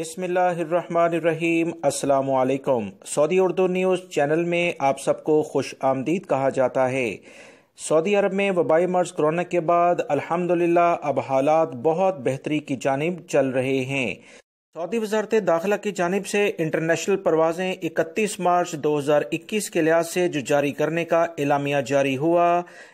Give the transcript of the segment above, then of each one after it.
بسم اللہ الرحمن الرحیم۔ السلام علیکم۔ سعودی اردو نیوز چینل میں آپ سب کو خوش آمدید کہا جاتا ہے۔ سعودی عرب میں وبائی مرض کرونا کے بعد الحمدللہ اب حالات بہت بہتری کی جانب چل رہے ہیں۔ سعودی وزارت داخلہ کی جانب سے انٹرنیشنل پروازیں 31 مارچ 2021 کے لحاظ سے جو جاری کرنے کا اعلامیہ جاری ہوا،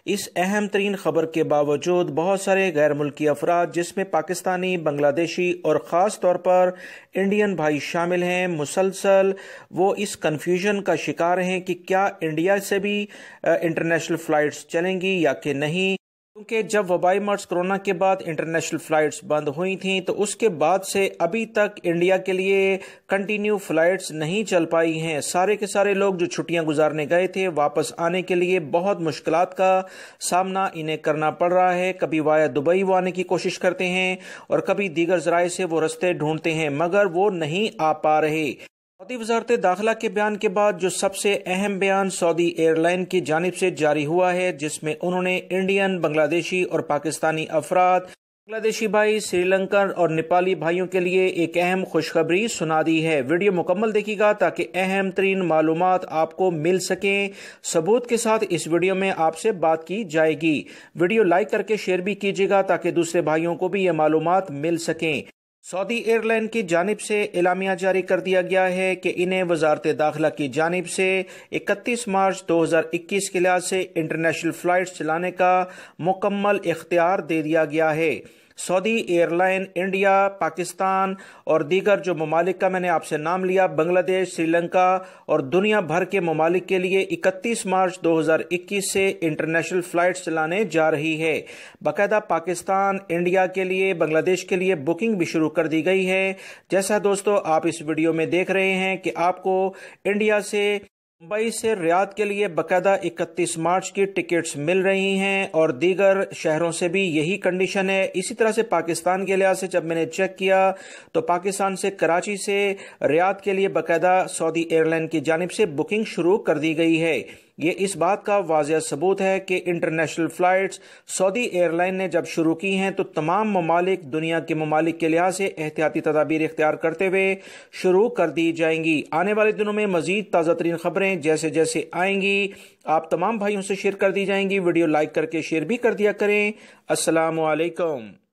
اس اہم ترین خبر کے باوجود بہت سارے غیر ملکی افراد جس میں پاکستانی، بنگلہ دیشی اور خاص طور پر انڈین بھائی شامل ہیں، مسلسل وہ اس کنفیوژن کا شکار ہیں کہ کیا انڈیا سے بھی انٹرنیشنل فلائٹس چلیں گی یا کہ نہیں، کیونکہ جب وبائی مرض کرونا کے بعد انٹرنیشنل فلائٹس بند ہوئی تھیں تو اس کے بعد سے ابھی تک انڈیا کے لیے کنٹینیو فلائٹس نہیں چل پائی ہیں۔ سارے کے سارے لوگ جو چھٹیاں گزارنے گئے تھے واپس آنے کے لیے بہت مشکلات کا سامنا انہیں کرنا پڑ رہا ہے۔ کبھی وایا دبئی وہ آنے کی کوشش کرتے ہیں اور کبھی دیگر ذرائع سے وہ رستے ڈھونڈتے ہیں مگر وہ نہیں آ پا رہے۔ سعودی وزارت داخلہ کے بیان کے بعد جو سب سے اہم بیان سعودی ایئرلائن کی جانب سے جاری ہوا ہے، جس میں انہوں نے انڈین، بنگلہ دیشی اور پاکستانی افراد، بنگلہ دیشی بھائی، سری لنکن اور نیپالی بھائیوں کے لیے ایک اہم خوشخبری سنا دی ہے۔ ویڈیو مکمل دیکھیے گا تاکہ اہم ترین معلومات آپ کو مل سکیں۔ ثبوت کے ساتھ اس ویڈیو میں آپ سے بات کی جائے گی۔ ویڈیو لائک کر کے شیئر بھی کیجیے گا تاکہ دوسرے بھائیوں کو بھی یہ معلومات مل سکیں۔ سعودی ایئرلائن کی جانب سے اعلامیہ جاری کر دیا گیا ہے کہ انہیں وزارت داخلہ کی جانب سے 31 مارچ 2021 کے لحاظ سے انٹرنیشنل فلائٹس چلانے کا مکمل اختیار دے دیا گیا ہے۔ سعودی ایئرلائن انڈیا، پاکستان اور دیگر جو ممالک کا میں نے آپ سے نام لیا، بنگلہ دیش، سری لنکا اور دنیا بھر کے ممالک کے لیے 31 مارچ 2021 سے انٹرنیشنل فلائٹس چلانے جا رہی ہے۔ باقاعدہ پاکستان، انڈیا کے لیے، بنگلہ دیش کے لیے بکنگ بھی شروع کر دی گئی ہے۔ جیسا دوستو آپ اس ویڈیو میں دیکھ رہے ہیں کہ آپ کو انڈیا سے ممبئی سے ریاض کے لیے باقاعدہ 31 مارچ کی ٹکٹس مل رہی ہیں اور دیگر شہروں سے بھی یہی کنڈیشن ہے۔ اسی طرح سے پاکستان کے لحاظ سے جب میں نے چیک کیا تو پاکستان سے کراچی سے ریاض کے لیے باقاعدہ سعودی ایئرلائن کی جانب سے بکنگ شروع کر دی گئی ہے۔ یہ اس بات کا واضح ثبوت ہے کہ انٹرنیشنل فلائٹس سعودی ایئرلائن نے جب شروع کی ہیں تو تمام ممالک، دنیا کے ممالک کے لحاظ سے احتیاطی تدابیر اختیار کرتے ہوئے شروع کر دی جائیں گی۔ آنے والے دنوں میں مزید تازہ ترین خبریں جیسے جیسے آئیں گی آپ تمام بھائیوں سے شیئر کر دی جائیں گی۔ ویڈیو لائک کر کے شیئر بھی کر دیا کریں۔ السلام علیکم۔